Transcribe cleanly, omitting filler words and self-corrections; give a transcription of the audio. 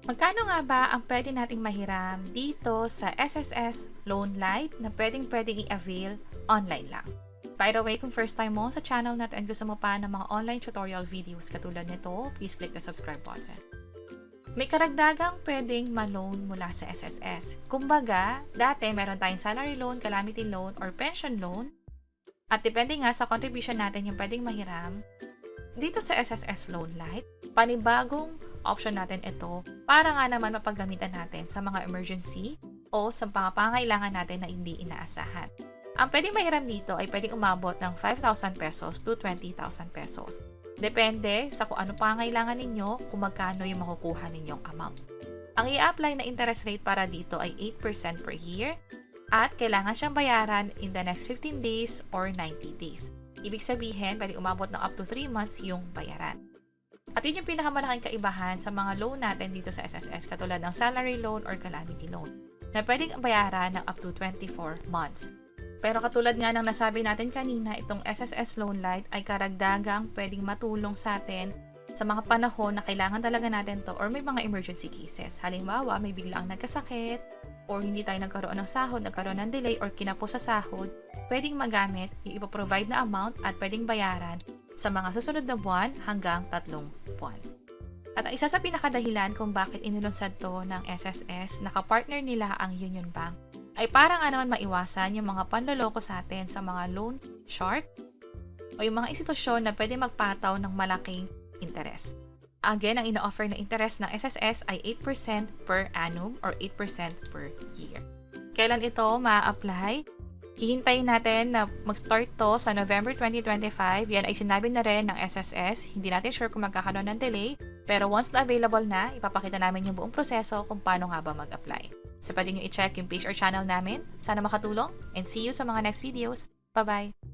Magkano nga ba ang pwede nating mahiram dito sa SSS Loan Lite na pwedeng i-avail online lang? By the way, kung first time mo sa channel natin and gusto mo pa ng mga online tutorial videos katulad nito, please click the subscribe button. May karagdagang pwedeng ma-loan mula sa SSS. Kumbaga, dati meron tayong salary loan, calamity loan, or pension loan. At depende nga sa contribution natin yung pwedeng mahiram. Dito sa SSS Loan Lite, panibagong option natin ito para nga naman mapaggamitan natin sa mga emergency o sa mga pangailangan natin na hindi inaasahan. Ang pwedeng mahiram dito ay pwedeng umabot ng 5,000 pesos to 20,000 pesos. Depende sa kung ano pangailangan ninyo, kung magkano yung makukuha ninyong amount. Ang i-apply na interest rate para dito ay 8% per year at kailangan siyang bayaran in the next 15 days or 90 days. Ibig sabihin, pwede umabot ng up to 3 months yung bayaran. At yun yung pinakamalaking kaibahan sa mga loan natin dito sa SSS katulad ng salary loan or calamity loan na pwedeng bayaran ng up to 24 months. Pero katulad nga ng nasabi natin kanina, itong SSS Loan Lite ay karagdagang pwedeng matulong sa atin sa mga panahon na kailangan talaga natin to or may mga emergency cases. Halimbawa, may biglaang nagkasakit or hindi tayo nagkaroon ng sahod, nagkaroon ng delay or kinapos sa sahod, pwedeng magamit yung ipoprovide na amount at pwedeng bayaran sa mga susunod na buwan hanggang 3 buwan. At ang isa sa pinakadahilan kung bakit inilunsad to ng SSS, nakapartner nila ang Union Bank, ay para nga naman maiwasan yung mga panloloko sa atin sa mga loan shark o yung mga institusyon na pwede magpataw ng malaking interest. Again, ang ina-offer na interest ng SSS ay 8% per annum or 8% per year. Kailan ito ma-apply? Hihintayin natin na mag-start to sa November 2025. Yan ay sinabi na rin ng SSS. Hindi natin sure kung magkakaroon ng delay. Pero once na available na, ipapakita namin yung buong proseso kung paano nga ba mag-apply. So pwede nyo i-check yung page or channel namin. Sana makatulong and see you sa mga next videos. Bye-bye!